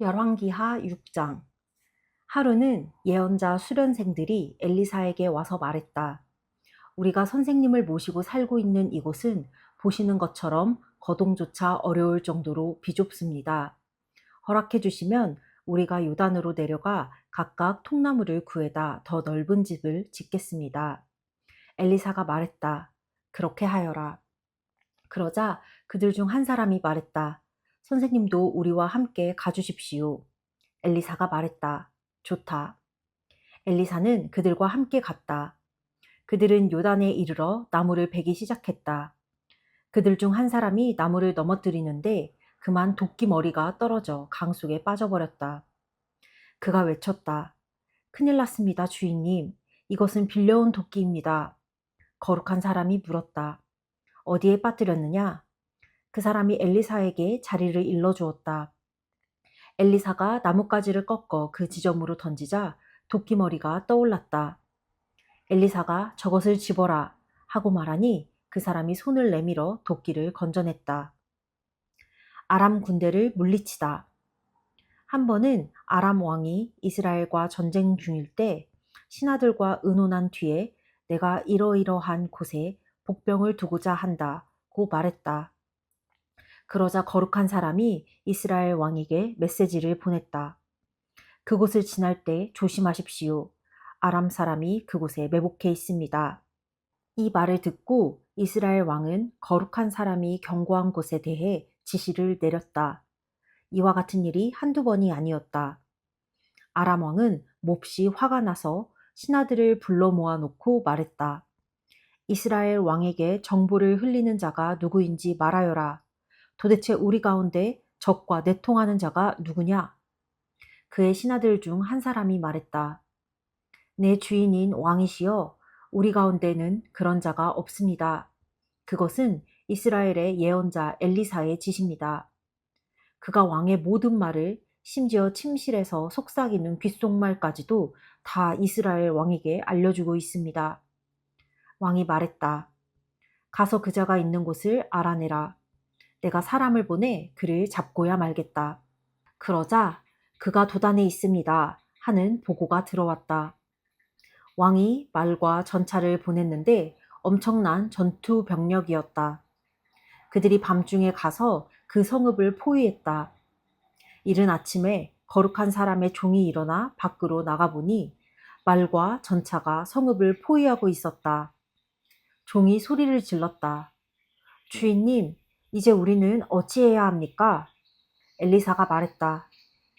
열왕기하 6장. 하루는 예언자 수련생들이 엘리사에게 와서 말했다. 우리가 선생님을 모시고 살고 있는 이곳은 보시는 것처럼 거동조차 어려울 정도로 비좁습니다. 허락해 주시면 우리가 요단으로 내려가 각각 통나무를 구해다 더 넓은 집을 짓겠습니다. 엘리사가 말했다. 그렇게 하여라. 그러자 그들 중 한 사람이 말했다. 선생님도 우리와 함께 가주십시오. 엘리사가 말했다. 좋다. 엘리사는 그들과 함께 갔다. 그들은 요단에 이르러 나무를 베기 시작했다. 그들 중 한 사람이 나무를 넘어뜨리는데 그만 도끼 머리가 떨어져 강 속에 빠져버렸다. 그가 외쳤다. 큰일 났습니다, 주인님. 이것은 빌려온 도끼입니다. 거룩한 사람이 물었다. 어디에 빠뜨렸느냐? 그 사람이 엘리사에게 자리를 일러주었다. 엘리사가 나뭇가지를 꺾어 그 지점으로 던지자 도끼머리가 떠올랐다. 엘리사가 저것을 집어라 하고 말하니 그 사람이 손을 내밀어 도끼를 건져냈다. 아람 군대를 물리치다. 한 번은 아람 왕이 이스라엘과 전쟁 중일 때 신하들과 의논한 뒤에 내가 이러이러한 곳에 복병을 두고자 한다고 말했다. 그러자 거룩한 사람이 이스라엘 왕에게 메시지를 보냈다. 그곳을 지날 때 조심하십시오. 아람 사람이 그곳에 매복해 있습니다. 이 말을 듣고 이스라엘 왕은 거룩한 사람이 경고한 곳에 대해 지시를 내렸다. 이와 같은 일이 한두 번이 아니었다. 아람 왕은 몹시 화가 나서 신하들을 불러 모아놓고 말했다. 이스라엘 왕에게 정보를 흘리는 자가 누구인지 말하여라. 도대체 우리 가운데 적과 내통하는 자가 누구냐? 그의 신하들 중 한 사람이 말했다. 내 주인인 왕이시여, 우리 가운데는 그런 자가 없습니다. 그것은 이스라엘의 예언자 엘리사의 짓입니다. 그가 왕의 모든 말을 심지어 침실에서 속삭이는 귓속말까지도 다 이스라엘 왕에게 알려주고 있습니다. 왕이 말했다. 가서 그 자가 있는 곳을 알아내라. 내가 사람을 보내 그를 잡고야 말겠다. 그러자 그가 도단에 있습니다 하는 보고가 들어왔다. 왕이 말과 전차를 보냈는데 엄청난 전투 병력이었다. 그들이 밤중에 가서 그 성읍을 포위했다. 이른 아침에 거룩한 사람의 종이 일어나 밖으로 나가보니 말과 전차가 성읍을 포위하고 있었다. 종이 소리를 질렀다. 주인님, 이제 우리는 어찌해야 합니까? 엘리사가 말했다.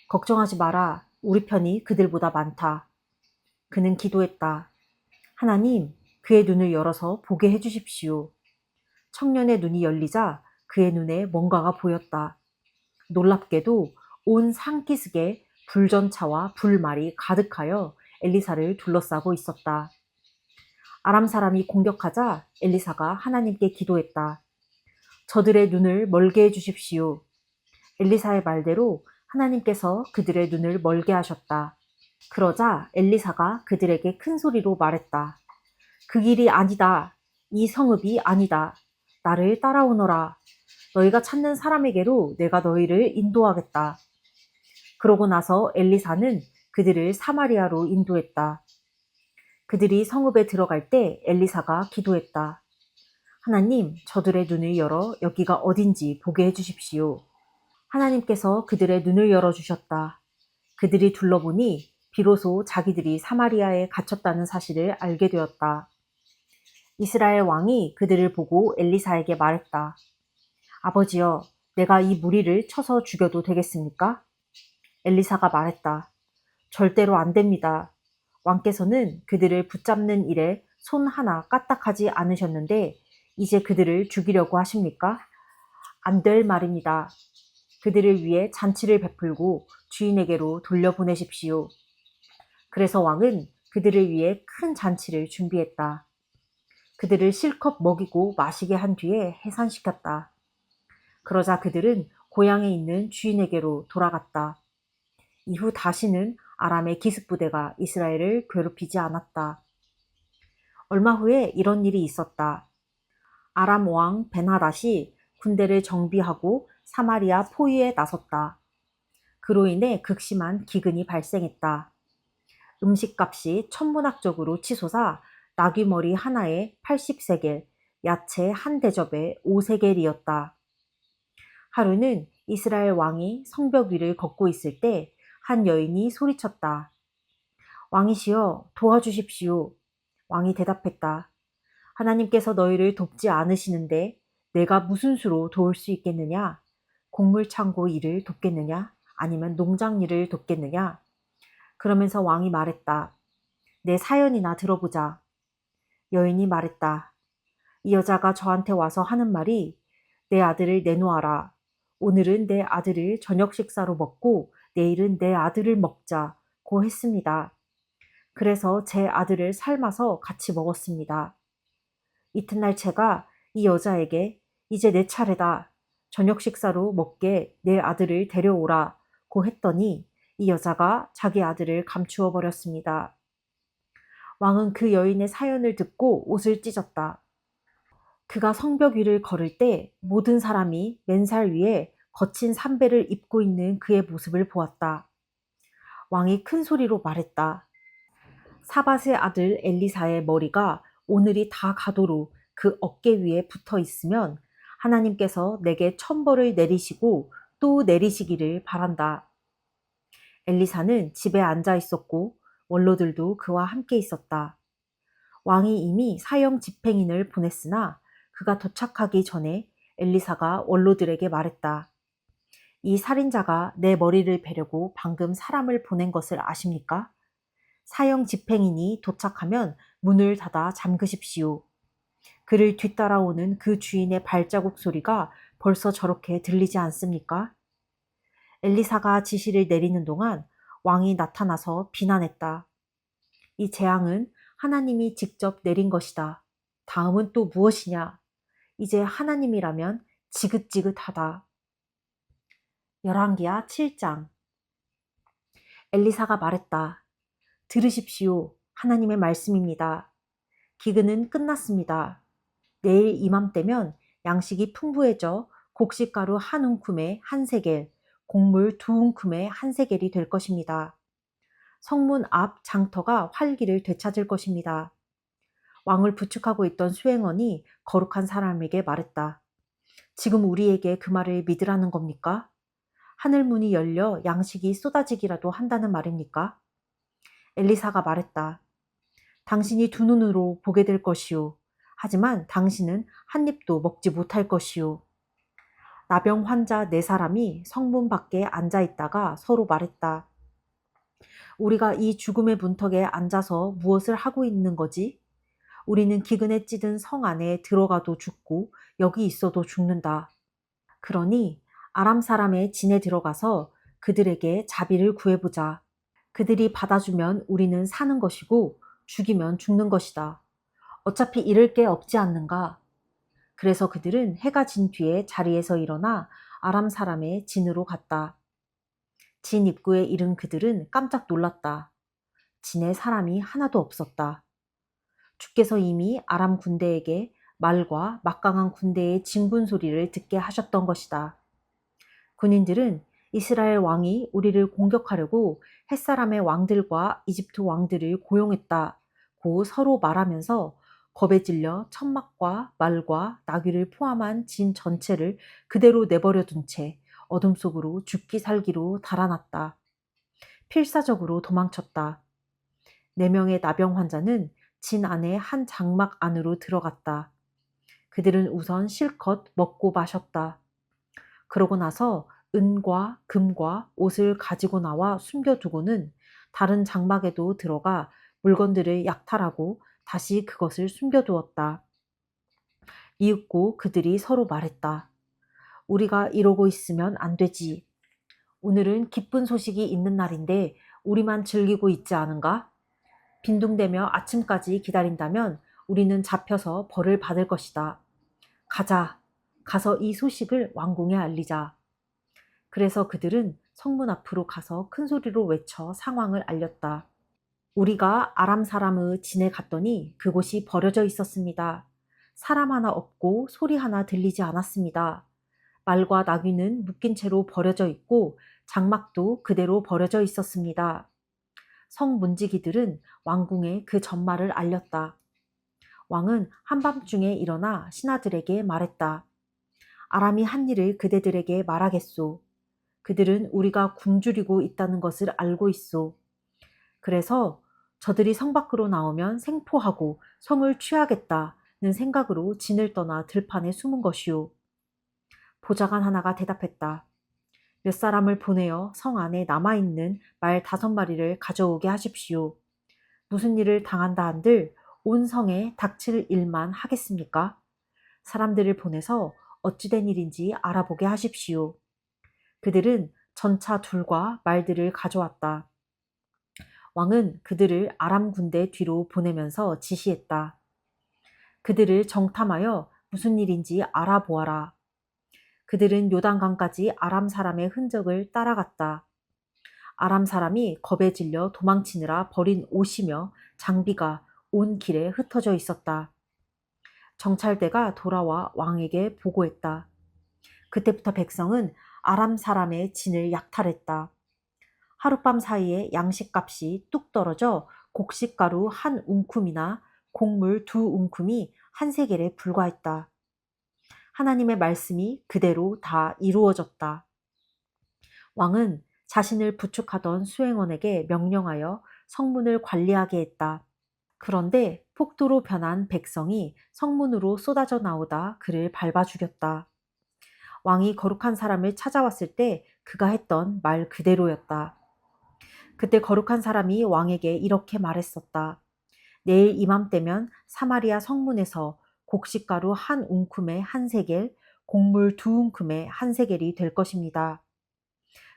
걱정하지 마라. 우리 편이 그들보다 많다. 그는 기도했다. 하나님, 그의 눈을 열어서 보게 해주십시오. 청년의 눈이 열리자 그의 눈에 뭔가가 보였다. 놀랍게도 온 산기슭에 불전차와 불말이 가득하여 엘리사를 둘러싸고 있었다. 아람 사람이 공격하자 엘리사가 하나님께 기도했다. 저들의 눈을 멀게 해주십시오. 엘리사의 말대로 하나님께서 그들의 눈을 멀게 하셨다. 그러자 엘리사가 그들에게 큰 소리로 말했다. 그 길이 아니다. 이 성읍이 아니다. 나를 따라오너라. 너희가 찾는 사람에게로 내가 너희를 인도하겠다. 그러고 나서 엘리사는 그들을 사마리아로 인도했다. 그들이 성읍에 들어갈 때 엘리사가 기도했다. 하나님, 저들의 눈을 열어 여기가 어딘지 보게 해주십시오. 하나님께서 그들의 눈을 열어주셨다. 그들이 둘러보니 비로소 자기들이 사마리아에 갇혔다는 사실을 알게 되었다. 이스라엘 왕이 그들을 보고 엘리사에게 말했다. 아버지여, 내가 이 무리를 쳐서 죽여도 되겠습니까? 엘리사가 말했다. 절대로 안 됩니다. 왕께서는 그들을 붙잡는 일에 손 하나 까딱하지 않으셨는데 이제 그들을 죽이려고 하십니까? 안 될 말입니다. 그들을 위해 잔치를 베풀고 주인에게로 돌려보내십시오. 그래서 왕은 그들을 위해 큰 잔치를 준비했다. 그들을 실컷 먹이고 마시게 한 뒤에 해산시켰다. 그러자 그들은 고향에 있는 주인에게로 돌아갔다. 이후 다시는 아람의 기습부대가 이스라엘을 괴롭히지 않았다. 얼마 후에 이런 일이 있었다. 아람 왕 벤하닷이 군대를 정비하고 사마리아 포위에 나섰다. 그로 인해 극심한 기근이 발생했다. 음식값이 천문학적으로 치솟아 나귀머리 하나에 80세겔, 야채 한 대접에 5세겔이었다. 하루는 이스라엘 왕이 성벽 위를 걷고 있을 때 한 여인이 소리쳤다. 왕이시여, 도와주십시오. 왕이 대답했다. 하나님께서 너희를 돕지 않으시는데 내가 무슨 수로 도울 수 있겠느냐? 곡물창고 일을 돕겠느냐? 아니면 농장 일을 돕겠느냐? 그러면서 왕이 말했다. 내 사연이나 들어보자. 여인이 말했다. 이 여자가 저한테 와서 하는 말이 내 아들을 내놓아라. 오늘은 내 아들을 저녁 식사로 먹고 내일은 내 아들을 먹자고 했습니다. 그래서 제 아들을 삶아서 같이 먹었습니다. 이튿날 제가 이 여자에게 이제 내 차례다. 저녁 식사로 먹게 내 아들을 데려오라고 했더니 이 여자가 자기 아들을 감추어 버렸습니다. 왕은 그 여인의 사연을 듣고 옷을 찢었다. 그가 성벽 위를 걸을 때 모든 사람이 맨살 위에 거친 삼배를 입고 있는 그의 모습을 보았다. 왕이 큰 소리로 말했다. 사밧의 아들 엘리사의 머리가 오늘이 다 가도록 그 어깨 위에 붙어 있으면 하나님께서 내게 천벌을 내리시고 또 내리시기를 바란다. 엘리사는 집에 앉아 있었고 원로들도 그와 함께 있었다. 왕이 이미 사형 집행인을 보냈으나 그가 도착하기 전에 엘리사가 원로들에게 말했다. 이 살인자가 내 머리를 베려고 방금 사람을 보낸 것을 아십니까? 사형 집행인이 도착하면 문을 닫아 잠그십시오. 그를 뒤따라오는 그 주인의 발자국 소리가 벌써 저렇게 들리지 않습니까? 엘리사가 지시를 내리는 동안 왕이 나타나서 비난했다. 이 재앙은 하나님이 직접 내린 것이다. 다음은 또 무엇이냐? 이제 하나님이라면 지긋지긋하다. 열왕기하 7장. 엘리사가 말했다. 들으십시오. 하나님의 말씀입니다. 기근은 끝났습니다. 내일 이맘때면 양식이 풍부해져 곡식가루 한 움큼에 한 세겔, 곡물 두 움큼에 한 세겔이 될 것입니다. 성문 앞 장터가 활기를 되찾을 것입니다. 왕을 부축하고 있던 수행원이 거룩한 사람에게 말했다. 지금 우리에게 그 말을 믿으라는 겁니까? 하늘 문이 열려 양식이 쏟아지기라도 한다는 말입니까? 엘리사가 말했다. 당신이 두 눈으로 보게 될 것이오. 하지만 당신은 한 입도 먹지 못할 것이오. 나병 환자 네 사람이 성문 밖에 앉아 있다가 서로 말했다. 우리가 이 죽음의 문턱에 앉아서 무엇을 하고 있는 거지? 우리는 기근에 찌든 성 안에 들어가도 죽고 여기 있어도 죽는다. 그러니 아람 사람의 진에 들어가서 그들에게 자비를 구해보자. 그들이 받아주면 우리는 사는 것이고 죽이면 죽는 것이다. 어차피 잃을 게 없지 않는가? 그래서 그들은 해가 진 뒤에 자리에서 일어나 아람 사람의 진으로 갔다. 진 입구에 이른 그들은 깜짝 놀랐다. 진에 사람이 하나도 없었다. 주께서 이미 아람 군대에게 말과 막강한 군대의 진군 소리를 듣게 하셨던 것이다. 군인들은 이스라엘 왕이 우리를 공격하려고 햇사람의 왕들과 이집트 왕들을 고용했다고 서로 말하면서 겁에 질려 천막과 말과 나귀를 포함한 진 전체를 그대로 내버려 둔 채 어둠 속으로 죽기 살기로 달아났다. 필사적으로 도망쳤다. 4명의 나병 환자는 진 안의 한 장막 안으로 들어갔다. 그들은 우선 실컷 먹고 마셨다. 그러고 나서 은과 금과 옷을 가지고 나와 숨겨두고는 다른 장막에도 들어가 물건들을 약탈하고 다시 그것을 숨겨두었다. 이윽고 그들이 서로 말했다. 우리가 이러고 있으면 안 되지. 오늘은 기쁜 소식이 있는 날인데 우리만 즐기고 있지 않은가? 빈둥대며 아침까지 기다린다면 우리는 잡혀서 벌을 받을 것이다. 가자. 가서 이 소식을 왕궁에 알리자. 그래서 그들은 성문 앞으로 가서 큰 소리로 외쳐 상황을 알렸다. 우리가 아람 사람의 진에 갔더니 그곳이 버려져 있었습니다. 사람 하나 없고 소리 하나 들리지 않았습니다. 말과 나귀는 묶인 채로 버려져 있고 장막도 그대로 버려져 있었습니다. 성 문지기들은 왕궁에 그 전말을 알렸다. 왕은 한밤중에 일어나 신하들에게 말했다. 아람이 한 일을 그대들에게 말하겠소. 그들은 우리가 굶주리고 있다는 것을 알고 있소. 그래서 저들이 성 밖으로 나오면 생포하고 성을 취하겠다는 생각으로 진을 떠나 들판에 숨은 것이오. 보좌관 하나가 대답했다. 몇 사람을 보내어 성 안에 남아있는 말 5마리를 가져오게 하십시오. 무슨 일을 당한다 한들 온 성에 닥칠 일만 하겠습니까? 사람들을 보내서 어찌된 일인지 알아보게 하십시오. 그들은 전차 둘과 말들을 가져왔다. 왕은 그들을 아람 군대 뒤로 보내면서 지시했다. 그들을 정탐하여 무슨 일인지 알아보아라. 그들은 요단강까지 아람 사람의 흔적을 따라갔다. 아람 사람이 겁에 질려 도망치느라 버린 옷이며 장비가 온 길에 흩어져 있었다. 정찰대가 돌아와 왕에게 보고했다. 그때부터 백성은 아람 사람의 진을 약탈했다. 하룻밤 사이에 양식값이 뚝 떨어져 곡식가루 한 웅큼이나 곡물 2웅큼이 한 세겔에 불과했다. 하나님의 말씀이 그대로 다 이루어졌다. 왕은 자신을 부축하던 수행원에게 명령하여 성문을 관리하게 했다. 그런데 폭도로 변한 백성이 성문으로 쏟아져 나오다 그를 밟아 죽였다. 왕이 거룩한 사람을 찾아왔을 때 그가 했던 말 그대로였다. 그때 거룩한 사람이 왕에게 이렇게 말했었다. 내일 이맘때면 사마리아 성문에서 곡식가루 한 웅큼에 한 세겔, 곡물 2웅큼에 한 세겔이 될 것입니다.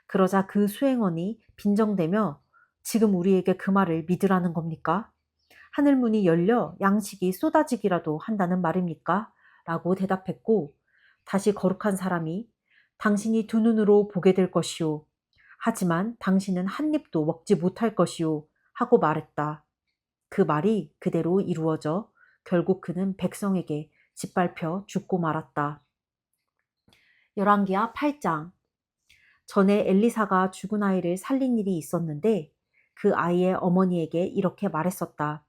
그러자 그 수행원이 빈정대며 지금 우리에게 그 말을 믿으라는 겁니까? 하늘문이 열려 양식이 쏟아지기라도 한다는 말입니까? 라고 대답했고 다시 거룩한 사람이 당신이 두 눈으로 보게 될 것이오. 하지만 당신은 한 입도 먹지 못할 것이오. 하고 말했다. 그 말이 그대로 이루어져 결국 그는 백성에게 짓밟혀 죽고 말았다. 열왕기하 8장. 전에 엘리사가 죽은 아이를 살린 일이 있었는데 그 아이의 어머니에게 이렇게 말했었다.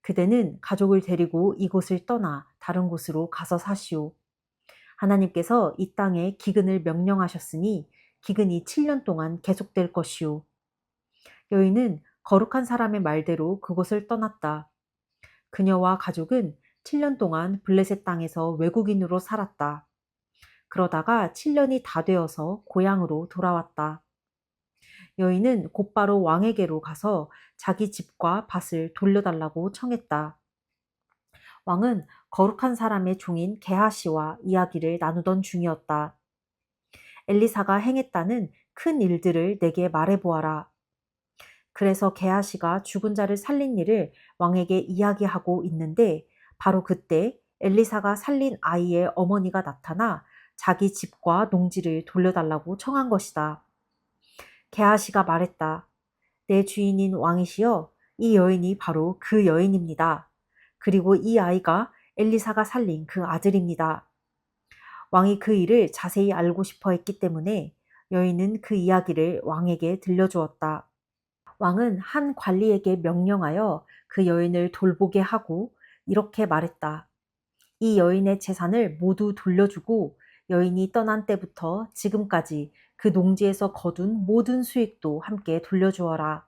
그대는 가족을 데리고 이곳을 떠나 다른 곳으로 가서 사시오. 하나님께서 이 땅에 기근을 명령하셨으니 기근이 7년 동안 계속될 것이오. 여인은 거룩한 사람의 말대로 그곳을 떠났다. 그녀와 가족은 7년 동안 블레셋 땅에서 외국인으로 살았다. 그러다가 7년이 다 되어서 고향으로 돌아왔다. 여인은 곧바로 왕에게로 가서 자기 집과 밭을 돌려달라고 청했다. 왕은 거룩한 사람의 종인 게하시와 이야기를 나누던 중이었다. 엘리사가 행했다는 큰 일들을 내게 말해보아라. 그래서 게하시가 죽은 자를 살린 일을 왕에게 이야기하고 있는데 바로 그때 엘리사가 살린 아이의 어머니가 나타나 자기 집과 농지를 돌려달라고 청한 것이다. 게하시가 말했다. 내 주인인 왕이시여, 이 여인이 바로 그 여인입니다. 그리고 이 아이가 엘리사가 살린 그 아들입니다. 왕이 그 일을 자세히 알고 싶어 했기 때문에 여인은 그 이야기를 왕에게 들려주었다. 왕은 한 관리에게 명령하여 그 여인을 돌보게 하고 이렇게 말했다. 이 여인의 재산을 모두 돌려주고 여인이 떠난 때부터 지금까지 그 농지에서 거둔 모든 수익도 함께 돌려주어라.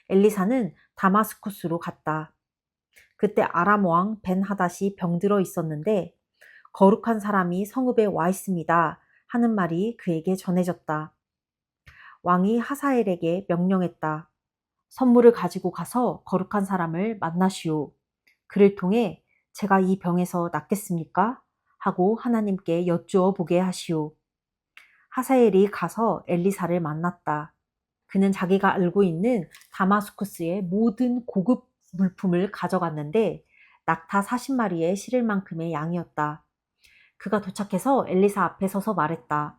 엘리사는 다마스쿠스로 갔다. 그때 아람 왕 벤하닷이 병들어 있었는데 거룩한 사람이 성읍에 와 있습니다 하는 말이 그에게 전해졌다. 왕이 하사엘에게 명령했다. 선물을 가지고 가서 거룩한 사람을 만나시오. 그를 통해 제가 이 병에서 낫겠습니까? 하고 하나님께 여쭈어 보게 하시오. 하사엘이 가서 엘리사를 만났다. 그는 자기가 알고 있는 다마스쿠스의 모든 고급 물품을 가져갔는데 낙타 40마리에 실을 만큼의 양이었다. 그가 도착해서 엘리사 앞에 서서 말했다.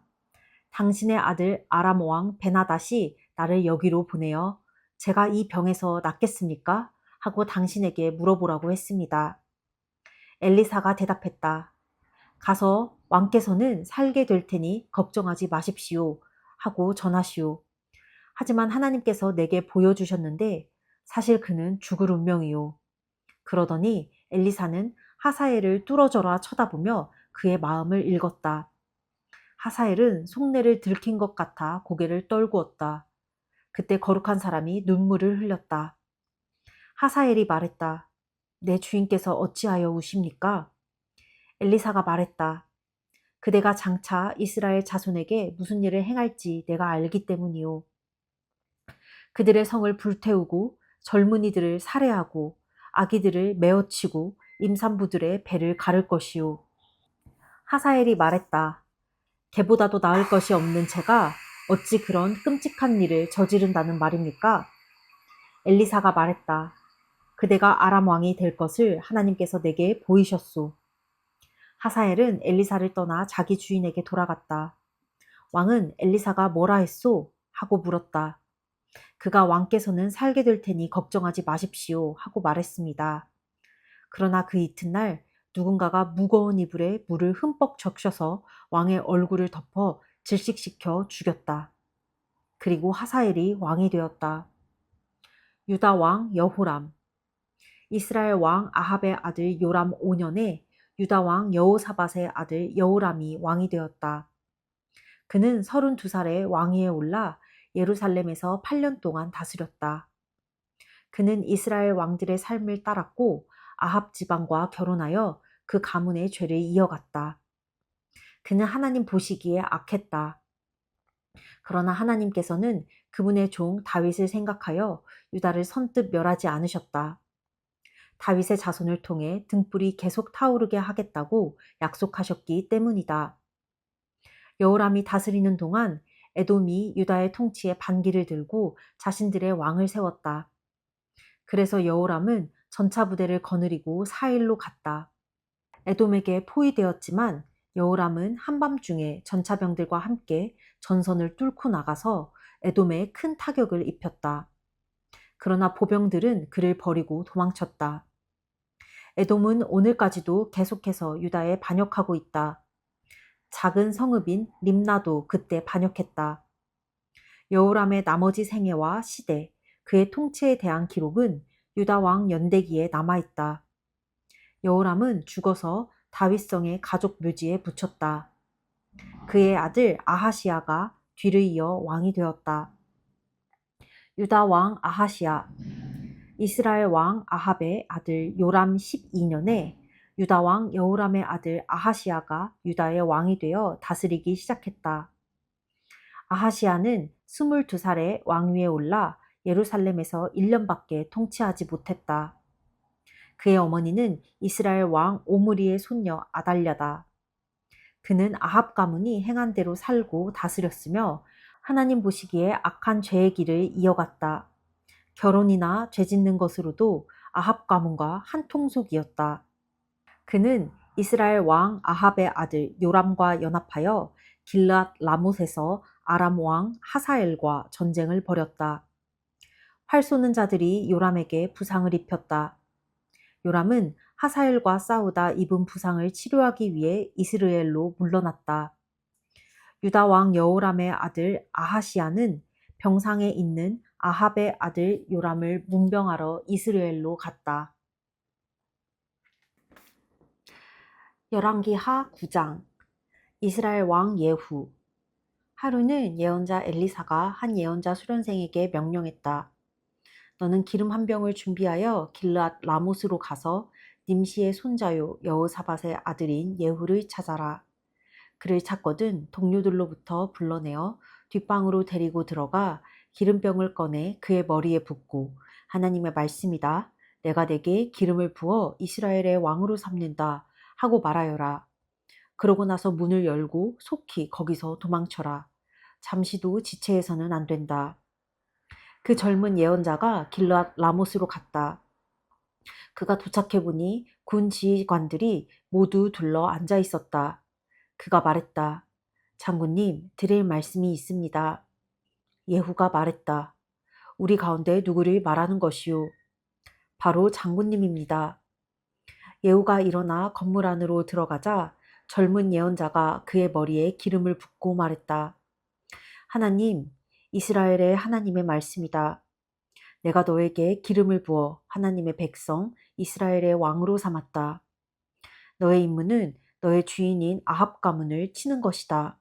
당신의 아들 아람 왕 베나닷이 나를 여기로 보내어 제가 이 병에서 낫겠습니까? 하고 당신에게 물어보라고 했습니다. 엘리사가 대답했다. 가서 왕께서는 살게 될 테니 걱정하지 마십시오. 하고 전하시오. 하지만 하나님께서 내게 보여주셨는데 사실 그는 죽을 운명이요. 그러더니 엘리사는 하사엘을 뚫어져라 쳐다보며 그의 마음을 읽었다. 하사엘은 속내를 들킨 것 같아 고개를 떨구었다. 그때 거룩한 사람이 눈물을 흘렸다. 하사엘이 말했다. 내 주인께서 어찌하여 우십니까? 엘리사가 말했다. 그대가 장차 이스라엘 자손에게 무슨 일을 행할지 내가 알기 때문이요. 그들의 성을 불태우고 젊은이들을 살해하고 아기들을 메어치고 임산부들의 배를 가를 것이요. 하사엘이 말했다. 개보다도 나을 것이 없는 채가 어찌 그런 끔찍한 일을 저지른다는 말입니까? 엘리사가 말했다. 그대가 아람 왕이 될 것을 하나님께서 내게 보이셨소. 하사엘은 엘리사를 떠나 자기 주인에게 돌아갔다. 왕은 엘리사가 뭐라 했소? 하고 물었다. 그가 왕께서는 살게 될 테니 걱정하지 마십시오 하고 말했습니다. 그러나 그 이튿날 누군가가 무거운 이불에 물을 흠뻑 적셔서 왕의 얼굴을 덮어 질식시켜 죽였다. 그리고 하사엘이 왕이 되었다. 유다 왕 여호람. 이스라엘 왕 아합의 아들 요람 5년에 유다 왕 여호사밧의 아들 여호람이 왕이 되었다. 그는 32살에 왕위에 올라 예루살렘에서 8년 동안 다스렸다. 그는 이스라엘 왕들의 삶을 따랐고 아합 지방과 결혼하여 그 가문의 죄를 이어갔다. 그는 하나님 보시기에 악했다. 그러나 하나님께서는 그분의 종 다윗을 생각하여 유다를 선뜻 멸하지 않으셨다. 다윗의 자손을 통해 등불이 계속 타오르게 하겠다고 약속하셨기 때문이다. 여호람이 다스리는 동안 에돔이 유다의 통치에 반기를 들고 자신들의 왕을 세웠다. 그래서 여호람은 전차 부대를 거느리고 사일로 갔다. 에돔에게 포위되었지만 여호람은 한밤중에 전차병들과 함께 전선을 뚫고 나가서 에돔에 큰 타격을 입혔다. 그러나 보병들은 그를 버리고 도망쳤다. 에돔은 오늘까지도 계속해서 유다에 반역하고 있다. 작은 성읍인 림나도 그때 반역했다. 여호람의 나머지 생애와 시대, 그의 통치에 대한 기록은 유다 왕 연대기에 남아있다. 여호람은 죽어서 다윗성의 가족 묘지에 묻혔다. 그의 아들 아하시야가 뒤를 이어 왕이 되었다. 유다 왕 아하시야. 이스라엘 왕 아합의 아들 요람 12년에 유다 왕 여호람의 아들 아하시야가 유다의 왕이 되어 다스리기 시작했다. 아하시야는 22살에 왕위에 올라 예루살렘에서 1년밖에 통치하지 못했다. 그의 어머니는 이스라엘 왕 오므리의 손녀 아달랴다. 그는 아합 가문이 행한 대로 살고 다스렸으며 하나님 보시기에 악한 죄의 길을 이어갔다. 결혼이나 죄 짓는 것으로도 아합 가문과 한 통속이었다. 그는 이스라엘 왕 아합의 아들 요람과 연합하여 길랏 라못에서 아람 왕 하사엘과 전쟁을 벌였다. 활 쏘는 자들이 요람에게 부상을 입혔다. 요람은 하사엘과 싸우다 입은 부상을 치료하기 위해 이스라엘로 물러났다. 유다 왕 여호람의 아들 아하시야는 병상에 있는 아합의 아들 요람을 문병하러 이스라엘로 갔다. 열왕기하 9장. 이스라엘 왕 예후. 하루는 예언자 엘리사가 한 예언자 수련생에게 명령했다. 너는 기름 한 병을 준비하여 길랏 라못으로 가서 님시의 손자요 여호사밧의 아들인 예후를 찾아라. 그를 찾거든 동료들로부터 불러내어 뒷방으로 데리고 들어가 기름병을 꺼내 그의 머리에 붓고 하나님의 말씀이다. 내가 내게 기름을 부어 이스라엘의 왕으로 삼는다 하고 말하여라. 그러고 나서 문을 열고 속히 거기서 도망쳐라. 잠시도 지체해서는 안 된다. 그 젊은 예언자가 길랏 라못으로 갔다. 그가 도착해 보니 군 지휘관들이 모두 둘러 앉아 있었다. 그가 말했다. 장군님, 드릴 말씀이 있습니다. 예후가 말했다. 우리 가운데 누구를 말하는 것이오? 바로 장군님입니다. 예후가 일어나 건물 안으로 들어가자 젊은 예언자가 그의 머리에 기름을 붓고 말했다. 하나님, 이스라엘의 하나님의 말씀이다. 내가 너에게 기름을 부어 하나님의 백성 이스라엘의 왕으로 삼았다. 너의 임무는 너의 주인인 아합 가문을 치는 것이다.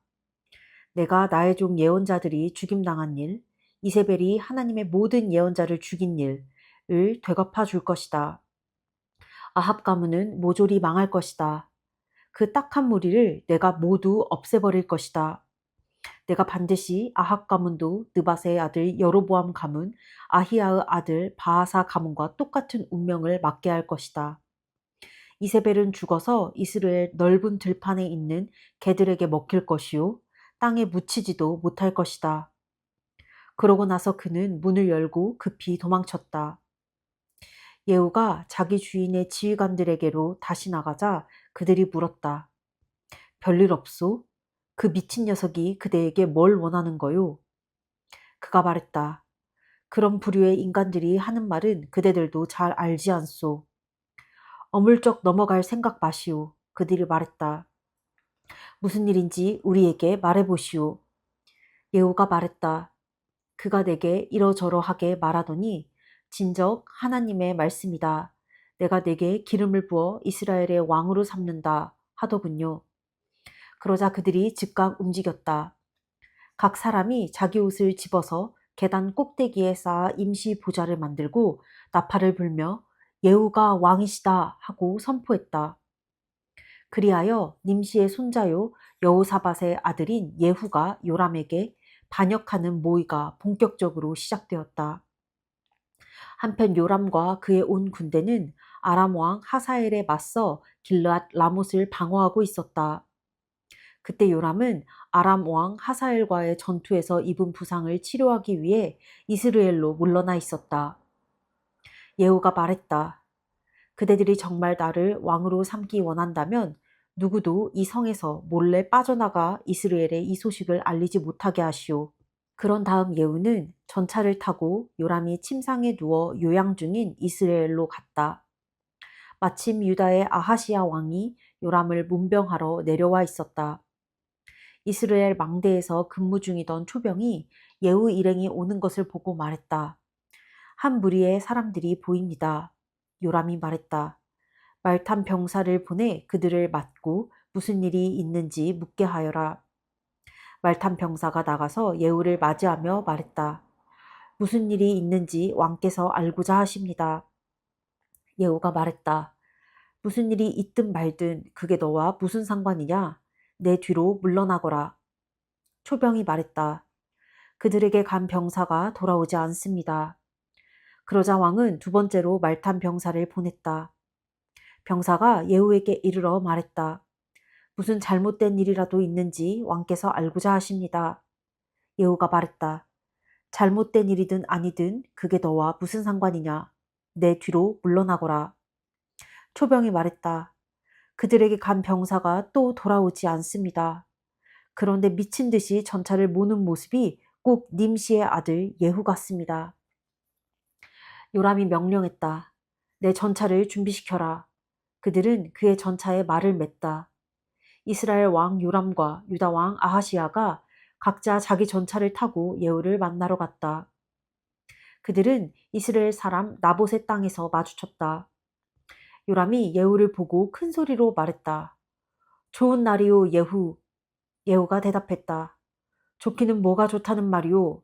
내가 나의 종 예언자들이 죽임당한 일, 이세벨이 하나님의 모든 예언자를 죽인 일을 되갚아 줄 것이다. 아합 가문은 모조리 망할 것이다. 그 딱한 무리를 내가 모두 없애버릴 것이다. 내가 반드시 아합 가문도 느바세의 아들 여로보암 가문, 아히야의 아들 바하사 가문과 똑같은 운명을 맞게 할 것이다. 이세벨은 죽어서 이스라엘 넓은 들판에 있는 개들에게 먹힐 것이요 땅에 묻히지도 못할 것이다. 그러고 나서 그는 문을 열고 급히 도망쳤다. 예후가 자기 주인의 지휘관들에게로 다시 나가자 그들이 물었다. 별일 없소? 그 미친 녀석이 그대에게 뭘 원하는 거요? 그가 말했다. 그런 부류의 인간들이 하는 말은 그대들도 잘 알지 않소. 어물쩍 넘어갈 생각 마시오. 그들이 말했다. 무슨 일인지 우리에게 말해보시오. 예후가 말했다. 그가 내게 이러저러하게 말하더니 진즉 하나님의 말씀이다. 내가 내게 기름을 부어 이스라엘의 왕으로 삼는다 하더군요. 그러자 그들이 즉각 움직였다. 각 사람이 자기 옷을 집어서 계단 꼭대기에 쌓아 임시 보좌를 만들고 나팔을 불며 예후가 왕이시다 하고 선포했다. 그리하여 님시의 손자요 여호사밧의 아들인 예후가 요람에게 반역하는 모의가 본격적으로 시작되었다. 한편 요람과 그의 온 군대는 아람 왕 하사엘에 맞서 길르앗 라못을 방어하고 있었다. 그때 요람은 아람 왕 하사엘과의 전투에서 입은 부상을 치료하기 위해 이스라엘로 물러나 있었다. 예후가 말했다. 그대들이 정말 나를 왕으로 삼기 원한다면 누구도 이 성에서 몰래 빠져나가 이스라엘에 이 소식을 알리지 못하게 하시오. 그런 다음 예후는 전차를 타고 요람이 침상에 누워 요양 중인 이스라엘로 갔다. 마침 유다의 아하시야 왕이 요람을 문병하러 내려와 있었다. 이스라엘 망대에서 근무 중이던 초병이 예후 일행이 오는 것을 보고 말했다. 한 무리의 사람들이 보입니다. 요람이 말했다. 말탄 병사를 보내 그들을 맞고 무슨 일이 있는지 묻게 하여라. 말탄 병사가 나가서 예후를 맞이하며 말했다. 무슨 일이 있는지 왕께서 알고자 하십니다. 예후가 말했다. 무슨 일이 있든 말든 그게 너와 무슨 상관이냐? 내 뒤로 물러나거라. 초병이 말했다. 그들에게 간 병사가 돌아오지 않습니다. 그러자 왕은 두 번째로 말탄 병사를 보냈다. 병사가 예후에게 이르러 말했다. 무슨 잘못된 일이라도 있는지 왕께서 알고자 하십니다. 예후가 말했다. 잘못된 일이든 아니든 그게 너와 무슨 상관이냐. 내 뒤로 물러나거라. 초병이 말했다. 그들에게 간 병사가 또 돌아오지 않습니다. 그런데 미친 듯이 전차를 모는 모습이 꼭 님시의 아들 예후 같습니다. 요람이 명령했다. 내 전차를 준비시켜라. 그들은 그의 전차에 말을 맸다. 이스라엘 왕 요람과 유다 왕 아하시야가 각자 자기 전차를 타고 예후를 만나러 갔다. 그들은 이스라엘 사람 나봇의 땅에서 마주쳤다. 요람이 예후를 보고 큰 소리로 말했다. 좋은 날이오 예후. 예후가 대답했다. 좋기는 뭐가 좋다는 말이오.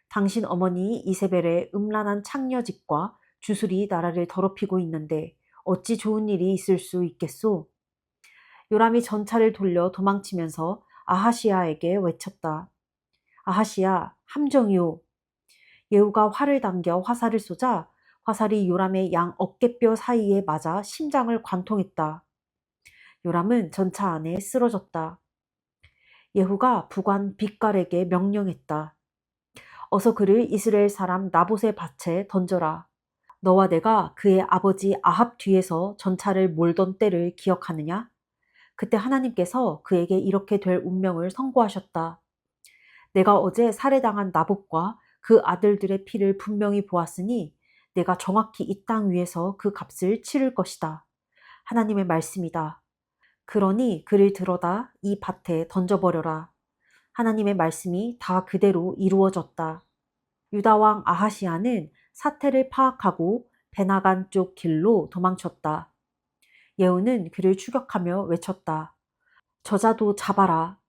당신 어머니 이세벨의 음란한 창녀집과 주술이 나라를 더럽히고 있는데 어찌 좋은 일이 있을 수 있겠소? 요람이 전차를 돌려 도망치면서 아하시야에게 외쳤다. 아하시야, 함정이오. 예후가 활을 당겨 화살을 쏘자 화살이 요람의 양 어깨뼈 사이에 맞아 심장을 관통했다. 요람은 전차 안에 쓰러졌다. 예후가 부관 빛깔에게 명령했다. 어서 그를 이스라엘 사람 나봇의 밭에 던져라. 너와 내가 그의 아버지 아합 뒤에서 전차를 몰던 때를 기억하느냐? 그때 하나님께서 그에게 이렇게 될 운명을 선고하셨다. 내가 어제 살해당한 나봇과 그 아들들의 피를 분명히 보았으니 내가 정확히 이 땅 위에서 그 값을 치를 것이다. 하나님의 말씀이다. 그러니 그를 들어다 이 밭에 던져버려라. 하나님의 말씀이 다 그대로 이루어졌다. 유다 왕 아하시야는 사태를 파악하고 베나간 쪽 길로 도망쳤다. 예후는 그를 추격하며 외쳤다. 저자도 잡아라.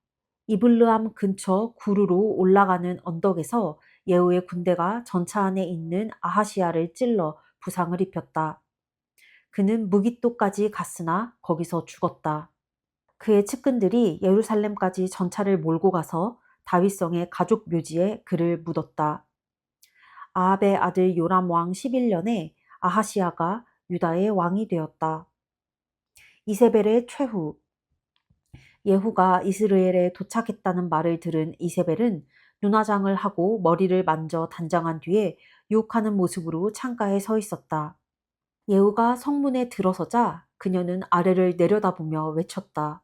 이블르함 근처 구르로 올라가는 언덕에서 예후의 군대가 전차 안에 있는 아하시야를 찔러 부상을 입혔다. 그는 무깃도까지 갔으나 거기서 죽었다. 그의 측근들이 예루살렘까지 전차를 몰고 가서 다윗성의 가족 묘지에 그를 묻었다. 아합의 아들 요람 왕 11년에 아하시야가 유다의 왕이 되었다. 이세벨의 최후. 예후가 이스라엘에 도착했다는 말을 들은 이세벨은 눈화장을 하고 머리를 만져 단장한 뒤에 유혹하는 모습으로 창가에 서 있었다. 예후가 성문에 들어서자 그녀는 아래를 내려다보며 외쳤다.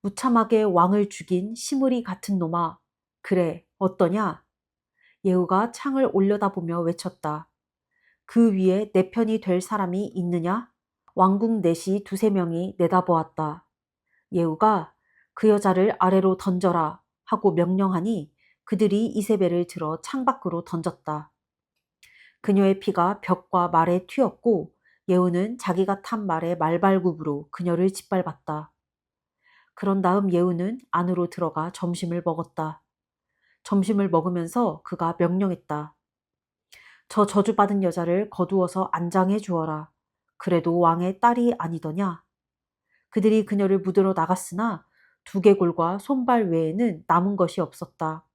무참하게 왕을 죽인 시므리 같은 놈아. 그래, 어떠냐? 예후가 창을 올려다보며 외쳤다. 그 위에 내 편이 될 사람이 있느냐? 왕궁 내시 두세 명이 내다보았다. 예후가 그 여자를 아래로 던져라 하고 명령하니 그들이 이세벨을 들어 창밖으로 던졌다. 그녀의 피가 벽과 말에 튀었고 예후는 자기가 탄 말의 말발굽으로 그녀를 짓밟았다. 그런 다음 예후는 안으로 들어가 점심을 먹었다. 점심을 먹으면서 그가 명령했다. 저 저주받은 여자를 거두어서 안장해 주어라. 그래도 왕의 딸이 아니더냐? 그들이 그녀를 묻으러 나갔으나 두개골과 손발 외에는 남은 것이 없었다.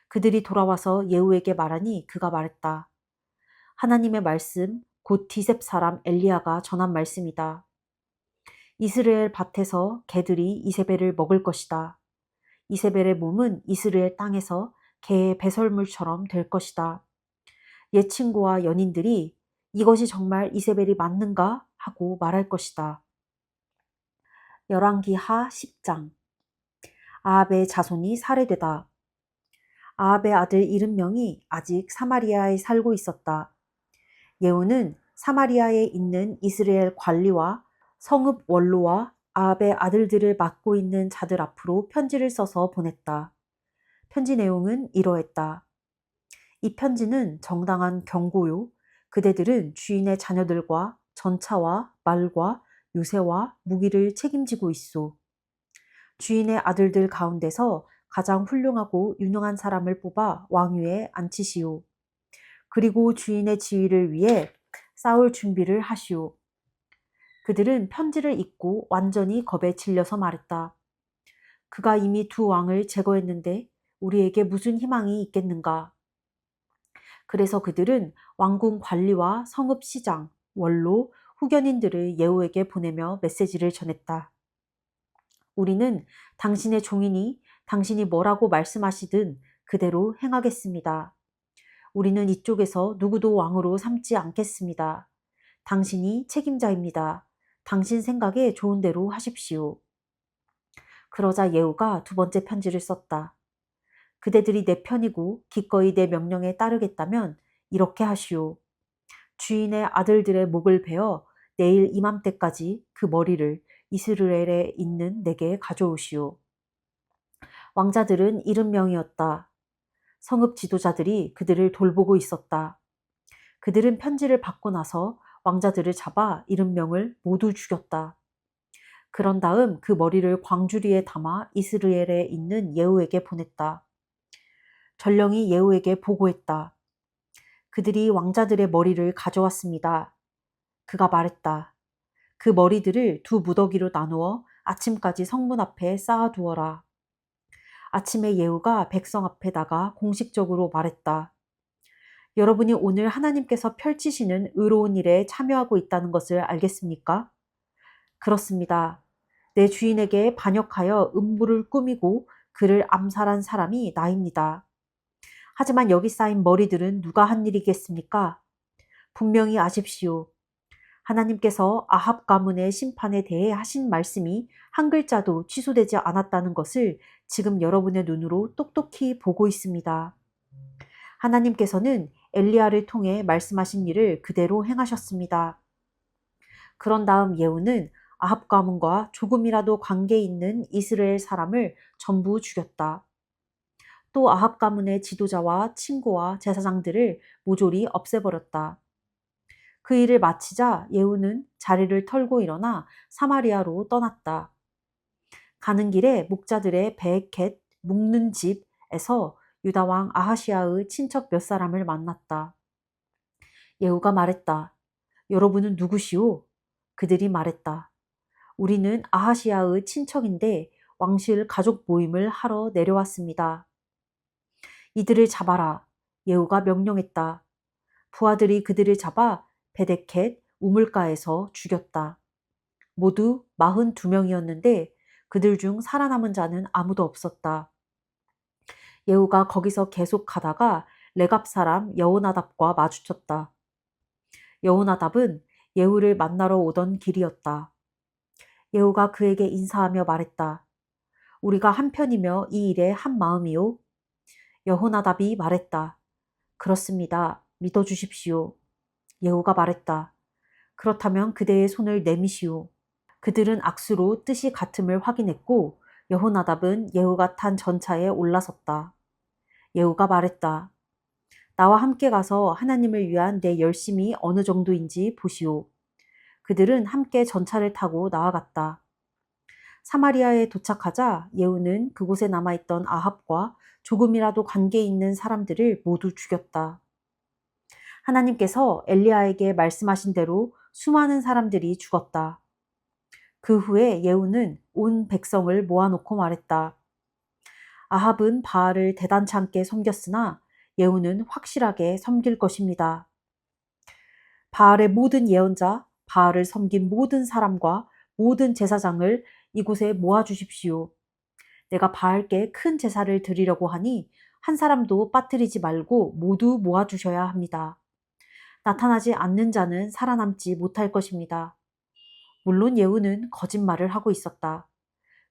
그들이 돌아와서 예후에게 말하니 그가 말했다. 하나님의 말씀, 곧 디셉 사람 엘리야가 전한 말씀이다. 이스라엘 밭에서 개들이 이세벨을 먹을 것이다. 이세벨의 몸은 이스라엘 땅에서 개의 배설물처럼 될 것이다. 옛 친구와 연인들이 이것이 정말 이세벨이 맞는가 하고 말할 것이다. 열왕기하 10장. 아합의 자손이 살해되다. 아합의 아들 70명이 아직 사마리아에 살고 있었다. 예후는 사마리아에 있는 이스라엘 관리와 성읍 원로와 아합의 아들들을 맡고 있는 자들 앞으로 편지를 써서 보냈다. 편지 내용은 이러했다. 이 편지는 정당한 경고요. 그대들은 주인의 자녀들과 전차와 말과 유세와 무기를 책임지고 있소. 주인의 아들들 가운데서 가장 훌륭하고 유능한 사람을 뽑아 왕위에 앉히시오. 그리고 주인의 지위를 위해 싸울 준비를 하시오. 그들은 편지를 읽고 완전히 겁에 질려서 말했다. 그가 이미 두 왕을 제거했는데 우리에게 무슨 희망이 있겠는가? 그래서 그들은 왕궁 관리와 성읍 시장, 원로, 후견인들을 예후에게 보내며 메시지를 전했다. 우리는 당신의 종이니 당신이 뭐라고 말씀하시든 그대로 행하겠습니다. 우리는 이쪽에서 누구도 왕으로 삼지 않겠습니다. 당신이 책임자입니다. 당신 생각에 좋은 대로 하십시오. 그러자 예후가 두 번째 편지를 썼다. 그대들이 내 편이고 기꺼이 내 명령에 따르겠다면 이렇게 하시오. 주인의 아들들의 목을 베어 내일 이맘때까지 그 머리를 이스라엘에 있는 내게 가져오시오. 왕자들은 70명이었다. 성읍 지도자들이 그들을 돌보고 있었다. 그들은 편지를 받고 나서 왕자들을 잡아 70명을 모두 죽였다. 그런 다음 그 머리를 광주리에 담아 이스라엘에 있는 예후에게 보냈다. 전령이 예후에게 보고했다. 그들이 왕자들의 머리를 가져왔습니다. 그가 말했다. 그 머리들을 두 무더기로 나누어 아침까지 성문 앞에 쌓아두어라. 아침에 예후가 백성 앞에 나가 공식적으로 말했다. 여러분이 오늘 하나님께서 펼치시는 의로운 일에 참여하고 있다는 것을 알겠습니까? 그렇습니다. 내 주인에게 반역하여 음부를 꾸미고 그를 암살한 사람이 나입니다. 하지만 여기 쌓인 머리들은 누가 한 일이겠습니까? 분명히 아십시오. 하나님께서 아합 가문의 심판에 대해 하신 말씀이 한 글자도 취소되지 않았다는 것을 지금 여러분의 눈으로 똑똑히 보고 있습니다. 하나님께서는 엘리야를 통해 말씀하신 일을 그대로 행하셨습니다. 그런 다음 예후는 아합 가문과 조금이라도 관계 있는 이스라엘 사람을 전부 죽였다. 또 아합 가문의 지도자와 친구와 제사장들을 모조리 없애버렸다. 그 일을 마치자 예후는 자리를 털고 일어나 사마리아로 떠났다. 가는 길에 목자들의 베eket 묵는 집에서 유다 왕 아하시아의 친척 몇 사람을 만났다. 예후가 말했다. 여러분은 누구시오? 그들이 말했다. 우리는 아하시아의 친척인데 왕실 가족 모임을 하러 내려왔습니다. 이들을 잡아라. 예후가 명령했다. 부하들이 그들을 잡아 베데켓 우물가에서 죽였다. 모두 42명이었는데 그들 중 살아남은 자는 아무도 없었다. 예후가 거기서 계속 가다가 레갑 사람 여호나답과 마주쳤다. 여호나답은 예후를 만나러 오던 길이었다. 예후가 그에게 인사하며 말했다. 우리가 한편이며 이 일에 한 마음이요. 여호나답이 말했다. 그렇습니다. 믿어주십시오. 예후가 말했다. 그렇다면 그대의 손을 내미시오. 그들은 악수로 뜻이 같음을 확인했고 여호나답은 예후가 탄 전차에 올라섰다. 예후가 말했다. 나와 함께 가서 하나님을 위한 내 열심이 어느 정도인지 보시오. 그들은 함께 전차를 타고 나아갔다. 사마리아에 도착하자 예후는 그곳에 남아있던 아합과 조금이라도 관계 있는 사람들을 모두 죽였다. 하나님께서 엘리야에게 말씀하신 대로 수많은 사람들이 죽었다. 그 후에 예후는 온 백성을 모아놓고 말했다. 아합은 바알을 대단찮게 섬겼으나 예후는 확실하게 섬길 것입니다. 바알의 모든 예언자, 바알을 섬긴 모든 사람과 모든 제사장을 이곳에 모아주십시오. 내가 바알께 큰 제사를 드리려고 하니 한 사람도 빠뜨리지 말고 모두 모아주셔야 합니다. 나타나지 않는 자는 살아남지 못할 것입니다. 물론 예후는 거짓말을 하고 있었다.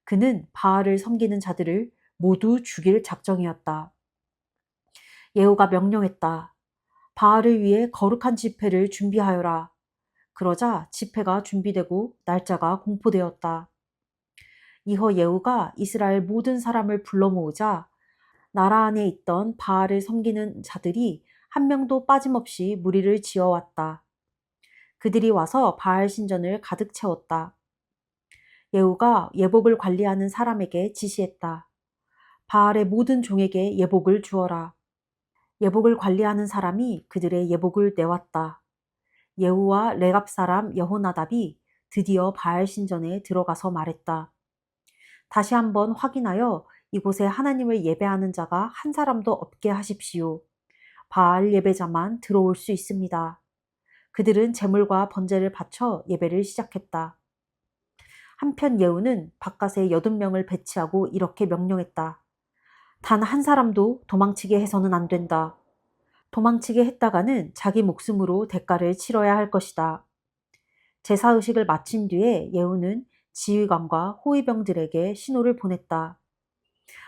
그는 바알을 섬기는 자들을 모두 죽일 작정이었다. 예후가 명령했다. 바알을 위해 거룩한 집회를 준비하여라. 그러자 집회가 준비되고 날짜가 공포되었다. 이후 예후가 이스라엘 모든 사람을 불러 모으자 나라 안에 있던 바알을 섬기는 자들이 한 명도 빠짐없이 무리를 지어왔다. 그들이 와서 바알 신전을 가득 채웠다. 예후가 예복을 관리하는 사람에게 지시했다. 바알의 모든 종에게 예복을 주어라. 예복을 관리하는 사람이 그들의 예복을 내왔다. 예후와 레갑 사람 여호나답이 드디어 바알 신전에 들어가서 말했다. 다시 한번 확인하여 이곳에 하나님을 예배하는 자가 한 사람도 없게 하십시오. 바알 예배자만 들어올 수 있습니다. 그들은 제물과 번제를 바쳐 예배를 시작했다. 한편 예후는 바깥에 80명을 배치하고 이렇게 명령했다. 단 한 사람도 도망치게 해서는 안 된다. 도망치게 했다가는 자기 목숨으로 대가를 치러야 할 것이다. 제사의식을 마친 뒤에 예후는 지휘관과 호위병들에게 신호를 보냈다.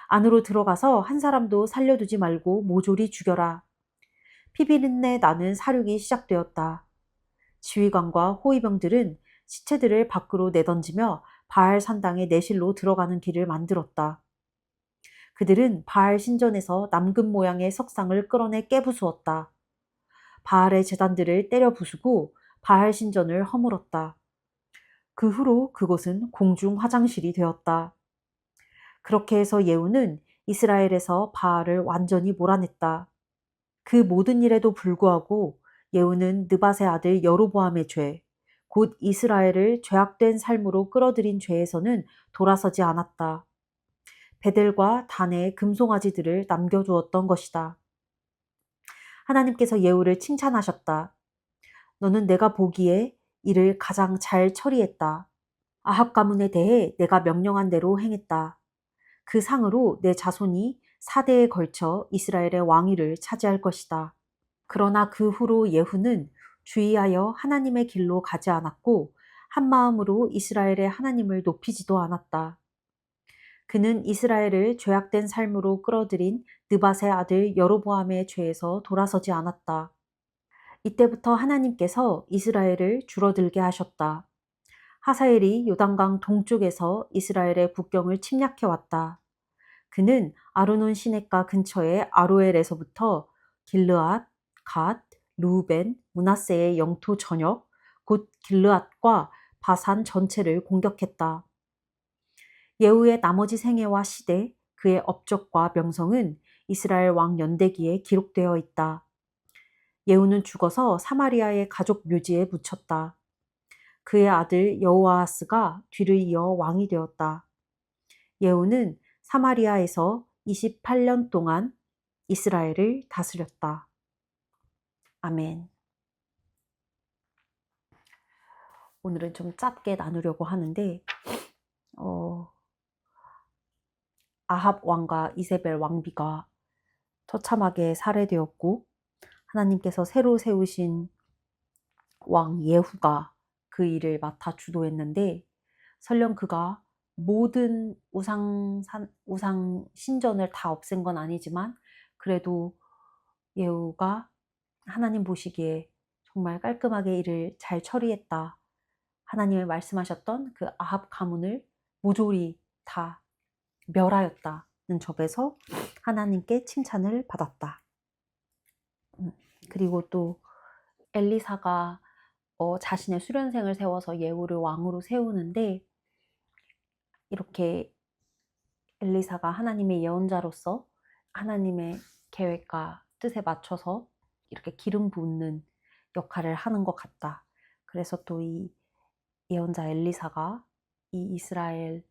안으로 들어가서 한 사람도 살려두지 말고 모조리 죽여라. 피비린내 나는 사륙이 시작되었다. 지휘관과 호위병들은 시체들을 밖으로 내던지며 바알 산당의 내실로 들어가는 길을 만들었다. 그들은 바알 신전에서 남금 모양의 석상을 끌어내 깨부수었다. 바알의 제단들을 때려 부수고 바알 신전을 허물었다. 그 후로 그곳은 공중 화장실이 되었다. 그렇게 해서 예후는 이스라엘에서 바알을 완전히 몰아냈다. 그 모든 일에도 불구하고 예후는 느밧의 아들 여로보암의 죄, 곧 이스라엘을 죄악된 삶으로 끌어들인 죄에서는 돌아서지 않았다. 베델과 단의 금송아지들을 남겨두었던 것이다. 하나님께서 예후를 칭찬하셨다. 너는 내가 보기에 이를 가장 잘 처리했다. 아합 가문에 대해 내가 명령한 대로 행했다. 그 상으로 내 자손이 4대에 걸쳐 이스라엘의 왕위를 차지할 것이다. 그러나 그 후로 예후는 주의하여 하나님의 길로 가지 않았고 한마음으로 이스라엘의 하나님을 높이지도 않았다. 그는 이스라엘을 죄악된 삶으로 끌어들인 느밧의 아들 여로보암의 죄에서 돌아서지 않았다. 이때부터 하나님께서 이스라엘을 줄어들게 하셨다. 하사엘이 요단강 동쪽에서 이스라엘의 국경을 침략해 왔다. 그는 아르논 시냇가 근처의 아로엘에서부터 길르앗, 갓, 루벤, 므낫세의 영토 전역, 곧 길르앗과 바산 전체를 공격했다. 예후의 나머지 생애와 시대, 그의 업적과 명성은 이스라엘 왕 연대기에 기록되어 있다. 예후는 죽어서 사마리아의 가족 묘지에 묻혔다. 그의 아들 여호아하스가 뒤를 이어 왕이 되었다. 예후는 사마리아에서 28년 동안 이스라엘을 다스렸다. 아멘. 오늘은 좀 짧게 나누려고 하는데 아합 왕과 이세벨 왕비가 처참하게 살해되었고 하나님께서 새로 세우신 왕 예후가 그 일을 맡아 주도했는데 설령 그가 모든 우상 신전을 다 없앤 건 아니지만 그래도 예후가 하나님 보시기에 정말 깔끔하게 일을 잘 처리했다. 하나님의 말씀하셨던 그 아합 가문을 모조리 다 멸하였다는 점에서 하나님께 칭찬을 받았다. 그리고 또 엘리사가 자신의 수련생을 세워서 예후를 왕으로 세우는데 이렇게 엘리사가 하나님의 예언자로서 하나님의 계획과 뜻에 맞춰서 이렇게 기름 붓는 역할을 하는 것 같다. 그래서 또 이 예언자 엘리사가 이 이스라엘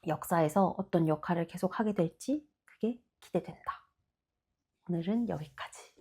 역사에서 어떤 역할을 계속 하게 될지 그게 기대된다. 오늘은 여기까지.